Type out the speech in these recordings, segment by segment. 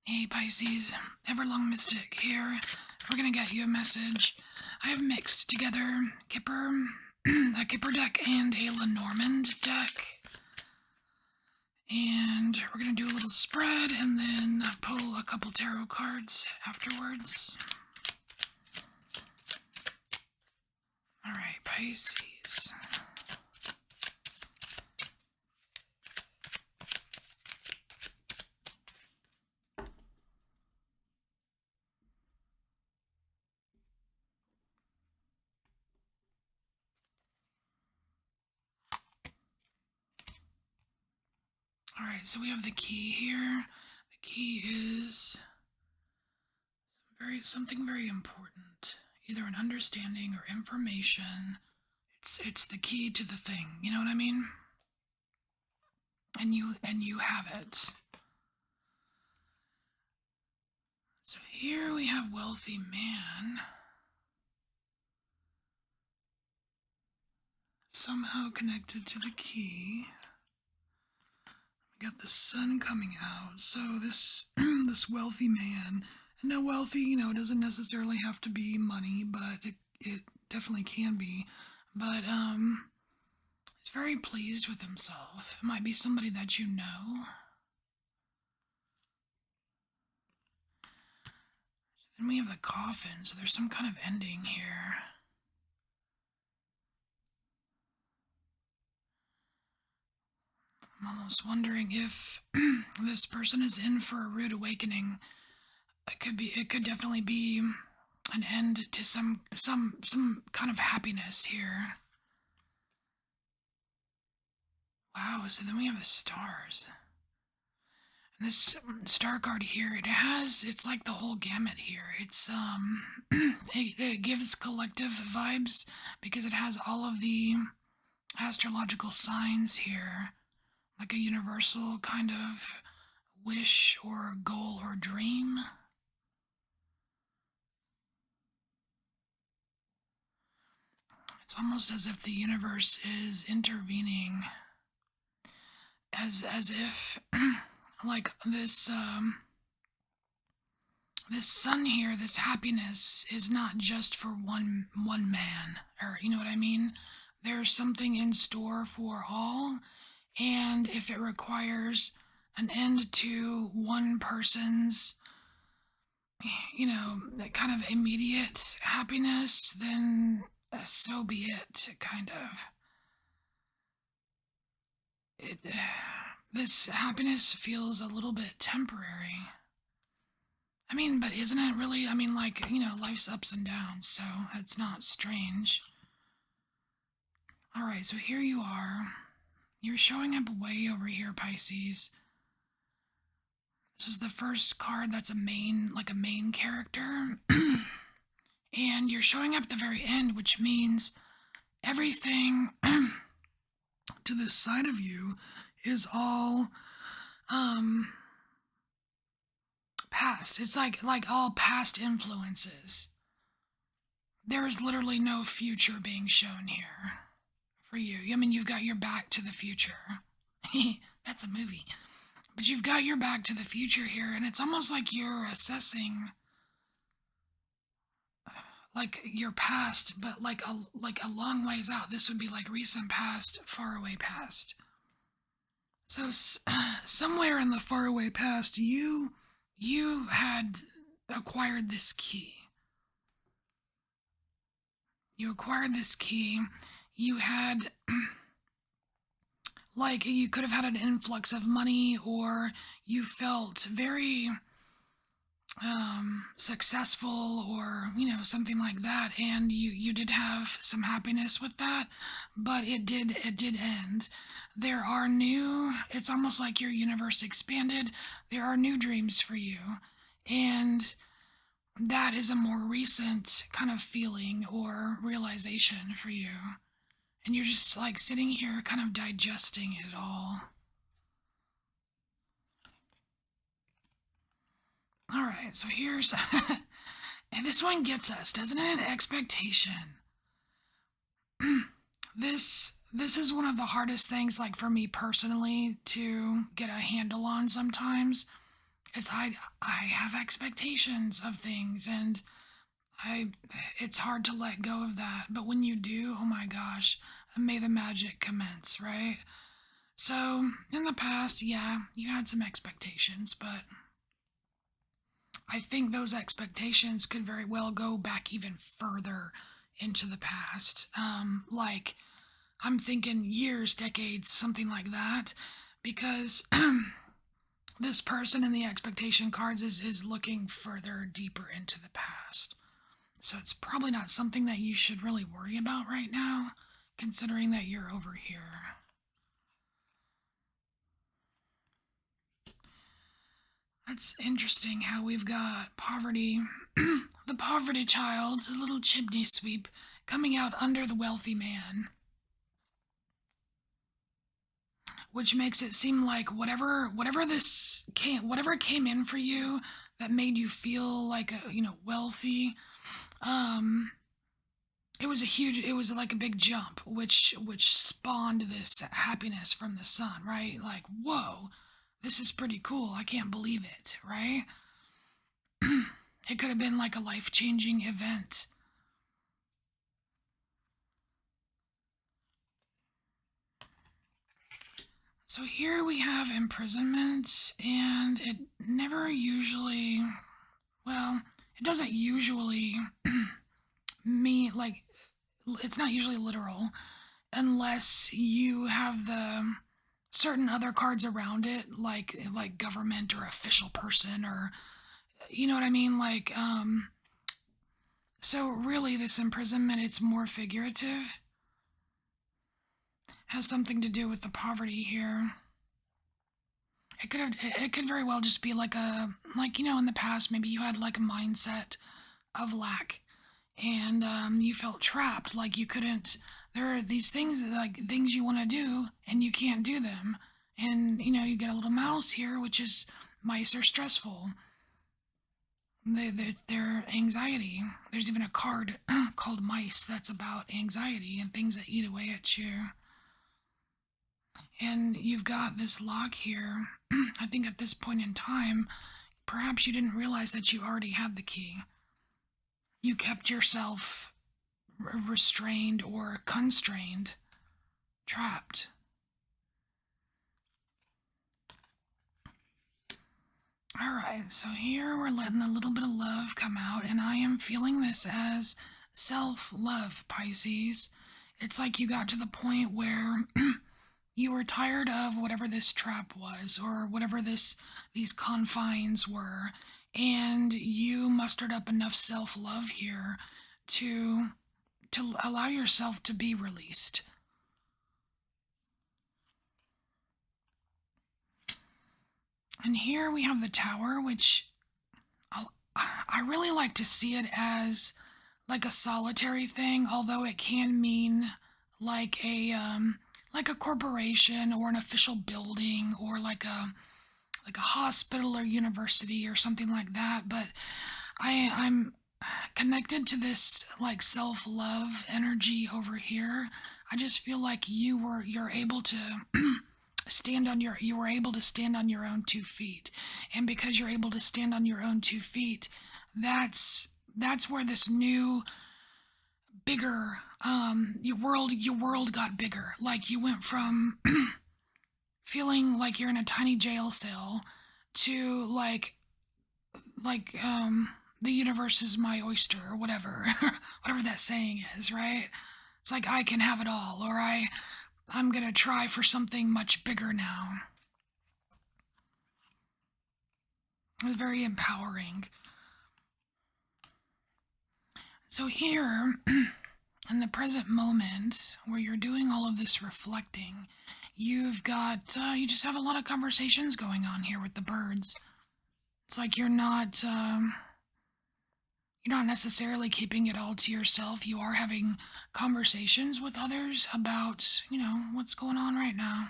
Hey Pisces, EverlongMystic here. We're gonna get you a message. I have mixed together Kipper, a Kipper deck and a Lenormand deck. And we're gonna do a little spread and then pull a couple tarot cards afterwards. Alright, Pisces. Alright, so we have the key here. The key is something very important. Either an understanding or information. It's the key to the thing, you know what I mean? And you have it. So here we have wealthy man. Somehow connected to the key. We got the sun coming out. So this this wealthy man, and now wealthy, doesn't necessarily have to be money, but it definitely can be. But he's very pleased with himself. It might be somebody that you know. Then we have the coffin, so there's some kind of ending here. I'm almost wondering if this person is in for a rude awakening. It could definitely be an end to some kind of happiness here. Wow, so then we have the stars. And this star card here, it's like the whole gamut here. It's it gives collective vibes because it has all of the astrological signs here, like a universal kind of wish or goal or dream. It's almost as if the universe is intervening, as if like this this sun here, this happiness is not just for one man, or you know what I mean? There's something in store for all, and if it requires an end to one person's that kind of immediate happiness, then so be it, kind of. This happiness feels a little bit temporary. I mean, but isn't it really? I mean, like, life's ups and downs, so it's not strange. Alright, so here you are. You're showing up way over here, Pisces. This is the first card that's a main character. And you're showing up at the very end, which means everything to this side of you is all past. It's like all past influences. There is literally no future being shown here for you. I mean, you've got your back to the future. That's a movie. But you've got your back to the future here, and it's almost like you're assessing like your past, but like a long ways out. This would be like recent past, far away past. So somewhere in the faraway past, you had acquired this key. You acquired this key. You had like you could have had an influx of money, or you felt very successful, or something like that, and you did have some happiness with that, but it did end. There are it's almost like your universe expanded. There are new dreams for you, and that is a more recent kind of feeling or realization for you, and you're just like sitting here kind of digesting it all. All right, so here's and this one gets us, doesn't it? Expectation. This is one of the hardest things, like for me personally, to get a handle on sometimes. is I have expectations of things, and I it's hard to let go of that. But when you do, oh my gosh, may the magic commence, right? So, in the past, yeah, you had some expectations, but I think those expectations could very well go back even further into the past. Like, I'm thinking years, decades, something like that, because this person in the expectation cards is looking further deeper into the past. So it's probably not something that you should really worry about right now, considering that you're over here. That's interesting how we've got poverty, the poverty child, a little chimney sweep, coming out under the wealthy man, which makes it seem like whatever came in for you that made you feel like wealthy, um, it was like a big jump, which spawned this happiness from the sun, right? Like, whoa, this is pretty cool. I can't believe it, right? It could have been like a life-changing event. So here we have imprisonment, and it never usually, well, it doesn't usually mean like it's not usually literal unless you have the certain other cards around it, like government or official person, or you know what I mean, so really this imprisonment, it's more figurative, has something to do with the poverty here. It could very well just be like in the past maybe you had like a mindset of lack, and you felt trapped, like you couldn't, there are these things like things you want to do and you can't do them, and you get a little mouse here, which is mice are stressful. They're anxiety. There's even a card called mice that's about anxiety and things that eat away at you. And you've got this lock here. I think at this point in time, perhaps you didn't realize that you already had the key. You kept yourself restrained or constrained, trapped. All right, so here we're letting a little bit of love come out, and I am feeling this as self love, Pisces. It's like you got to the point where you were tired of whatever this trap was or whatever these confines were, and you mustered up enough self-love here to allow yourself to be released. And here we have the tower, which I really like to see it as like a solitary thing, although it can mean like a corporation or an official building, or like a hospital or university or something like that. But I'm connected to this like self-love energy over here. I just feel like you're able to you were able to stand on your own 2 feet, and because you're able to stand on your own 2 feet, that's where this new bigger your world got bigger. Like you went from feeling like you're in a tiny jail cell to like the universe is my oyster, or whatever whatever that saying is, right? It's like I can have it all, or I'm gonna try for something much bigger now. It's very empowering. So here in the present moment where you're doing all of this reflecting, you just have a lot of conversations going on here with the birds. It's like you're not necessarily keeping it all to yourself. You are having conversations with others about, what's going on right now.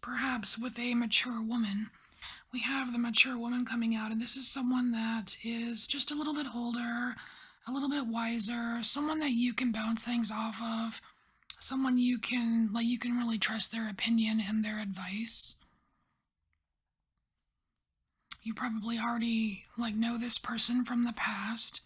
Perhaps with a mature woman. We have the mature woman coming out, and this is someone that is just a little bit older, a little bit wiser, someone that you can bounce things off of. Someone you can really trust their opinion and their advice. You probably already know this person from the past.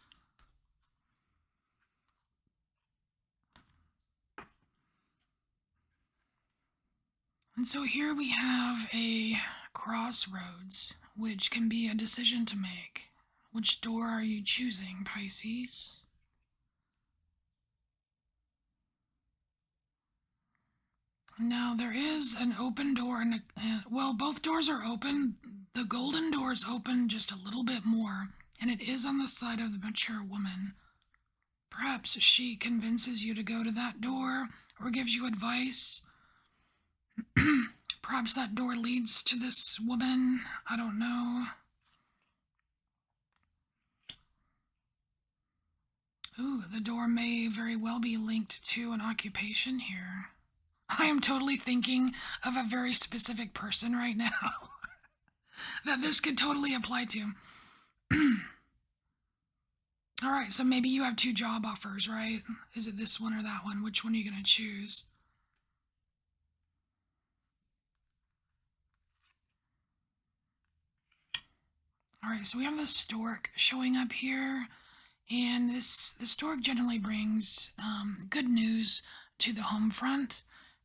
And so here we have a crossroads, which can be a decision to make. Which door are you choosing, Pisces? Now, there is an open door, well, both doors are open. The golden door is open just a little bit more, and it is on the side of the mature woman. Perhaps she convinces you to go to that door or gives you advice. Perhaps that door leads to this woman. I don't know. Ooh, the door may very well be linked to an occupation here. I am totally thinking of a very specific person right now that this could totally apply to. All right, so maybe you have two job offers, right? Is it this one or that one? Which one are you going to choose? All right, so we have the stork showing up here, and the stork generally brings good news to the home front,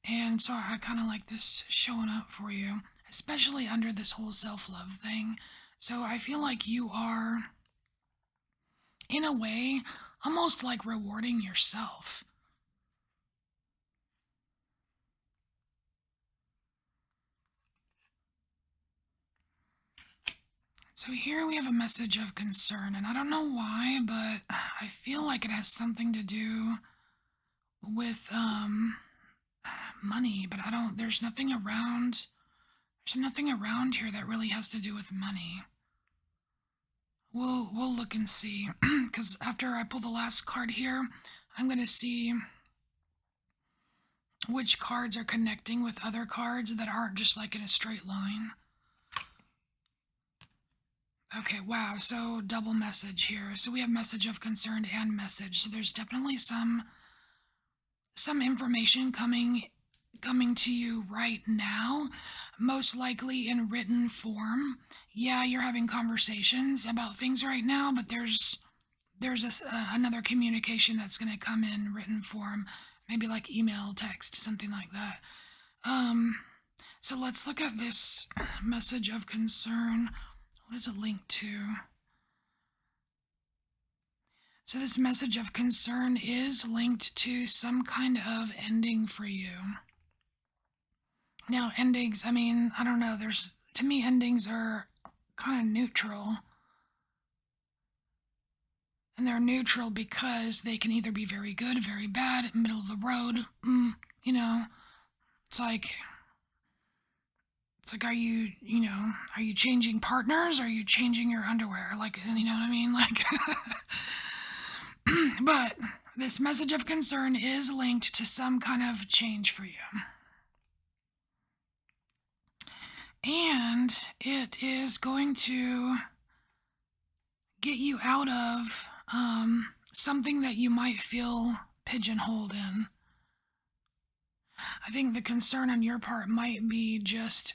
and so I kind of like this showing up for you, especially under this whole self-love thing. So I feel like you are, in a way, almost like rewarding yourself. So here we have a message of concern, and I don't know why, but I feel like it has something to do with money, but I don't there's nothing around here that really has to do with money. We'll look and see cuz after I pull the last card here, I'm going to see which cards are connecting with other cards that aren't just like in a straight line. Okay, wow, so double message here. So we have message of concern and message. So there's definitely some information coming to you right now, most likely in written form. Yeah, you're having conversations about things right now, but there's another communication that's going to come in written form, maybe like email, text, something like that. So let's look at this message of concern. What is it linked to? So this message of concern is linked to some kind of ending for you. Now, endings, I mean, I don't know, to me, endings are kind of neutral. And they're neutral because they can either be very good, very bad, middle of the road. You know, it's like, are you changing partners? Are you changing your underwear? Like, you know what I mean? Like, but this message of concern is linked to some kind of change for you. And it is going to get you out of something that you might feel pigeonholed in. I think the concern on your part might be just,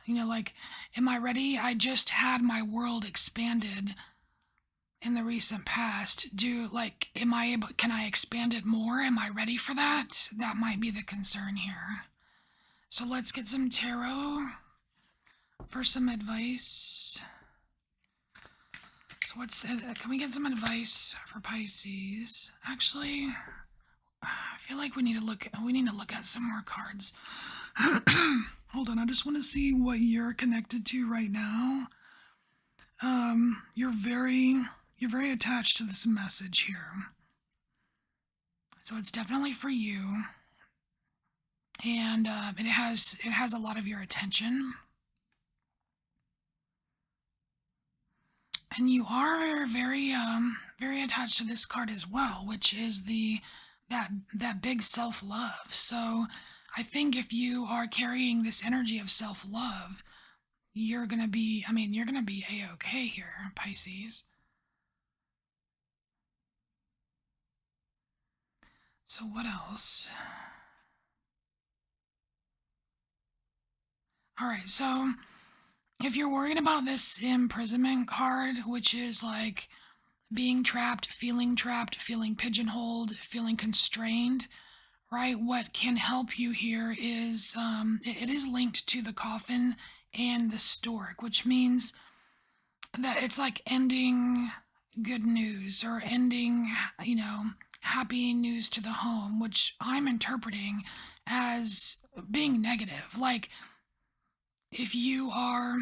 like, am I ready? I just had my world expanded in the recent past. Can I expand it more? Am I ready for that? That might be the concern here. So let's get some tarot for some advice. So can we get some advice for Pisces? Actually, I feel like we need to look at some more cards. Hold on, I just want to see what you're connected to right now. You're very attached to this message here. So it's definitely for you. And it has a lot of your attention. And you are very attached to this card as well, which is that big self-love. So I think if you are carrying this energy of self-love, you're going to be A-okay here, Pisces. So what else? All right, so if you're worried about this imprisonment card, which is like being trapped, feeling pigeonholed, feeling constrained, right? What can help you here is it is linked to the coffin and the stork, which means that it's like ending good news or ending, you know, happy news to the home, which I'm interpreting as being negative. Like if you are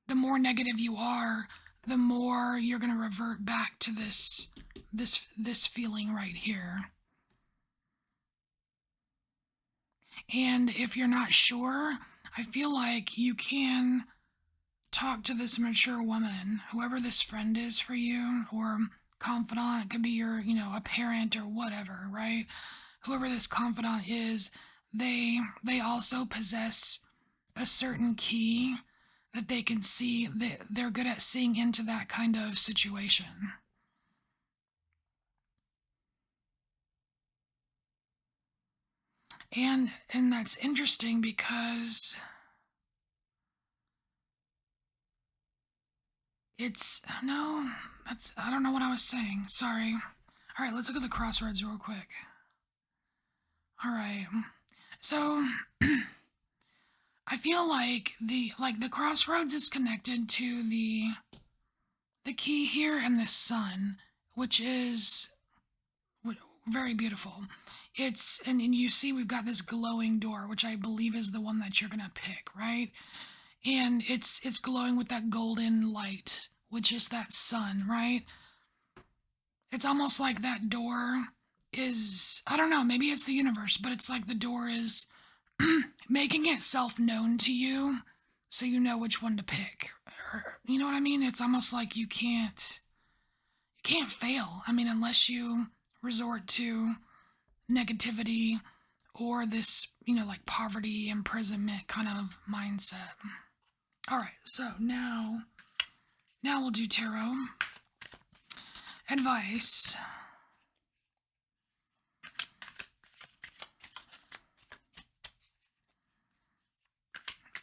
the more negative you are, the more you're going to revert back to this feeling right here. And if you're not sure, I feel like you can talk to this mature woman, whoever this friend is for you, or confidant. It could be your, a parent or whatever, right? Whoever this confidant is, they also possess a certain key that they can see. They're good at seeing into that kind of situation. And that's interesting because it's no, that's I don't know what I was saying. Sorry. All right, let's look at the crossroads real quick. All right. So I feel like the crossroads is connected to the key here and the sun, which is very beautiful. It's and you see we've got this glowing door, which I believe is the one that you're gonna pick, right? And it's glowing with that golden light, which is that sun, right? It's almost like that door is, I don't know, maybe it's the universe, but it's like the door is making itself known to you so you know which one to pick. You know what I mean? It's almost like you can't fail. I mean, unless you resort to negativity or this, like poverty, imprisonment kind of mindset. All right, so now we'll do tarot advice.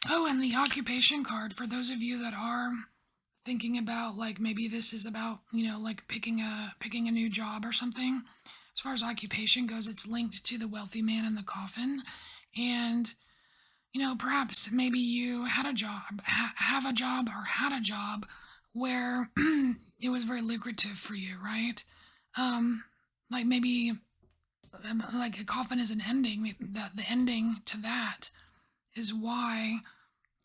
Oh, and the occupation card for those of you that are thinking about like maybe this is about, like picking a new job or something. As far as occupation goes, it's linked to the wealthy man in the coffin. And perhaps maybe you had a job, have a job or had a job where it was very lucrative for you, right? Like maybe like a coffin is an ending. That the ending to that is why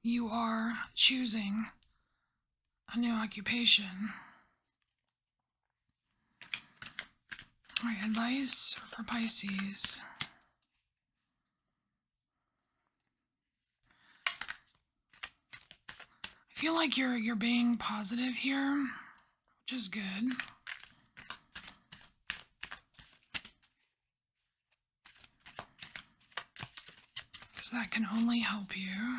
you are choosing a new occupation. All right, advice for Pisces. I feel like you're being positive here, which is good. Because that can only help you.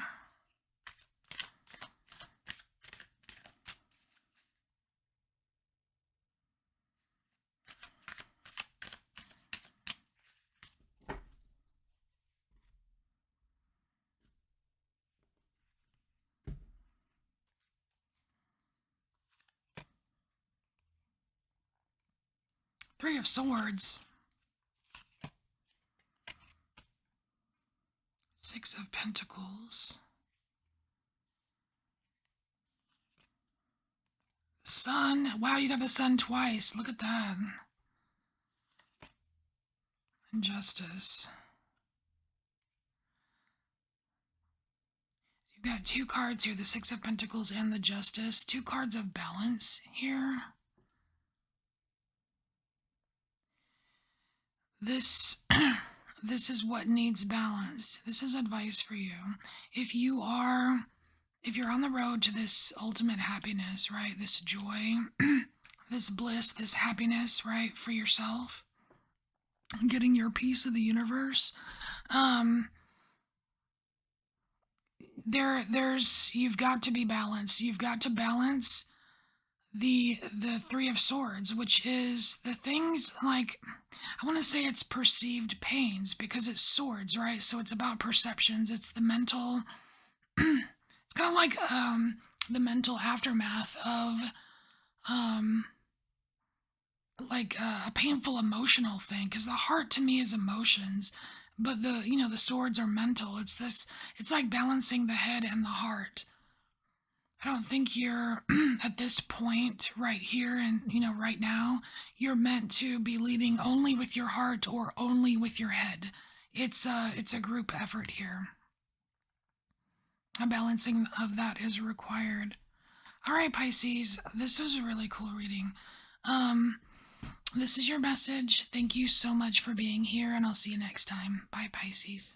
Three of Swords. Six of Pentacles. Sun. Wow, you got the sun twice. Look at that. And Justice. You've got two cards here, the Six of Pentacles and the Justice. Two cards of balance here. This this is what needs balance. This is advice for you. If you're on the road to this ultimate happiness, right? This joy, this bliss, this happiness, right, for yourself, getting your piece of the universe. There's you've got to be balanced. You've got to balance the Three of Swords, which is the things like, I want to say it's perceived pains because it's swords, right? So it's about perceptions. It's the mental, It's kind of like the mental aftermath of um like a painful emotional thing, because the heart to me is emotions, but the swords are mental. It's like balancing the head and the heart. I don't think you're at this point right here and right now you're meant to be leading only with your heart or only with your head. It's a group effort here. A balancing of that is required. All right, Pisces, this was a really cool reading. Um, this is your message. Thank you so much for being here, and I'll see you next time. Bye, Pisces.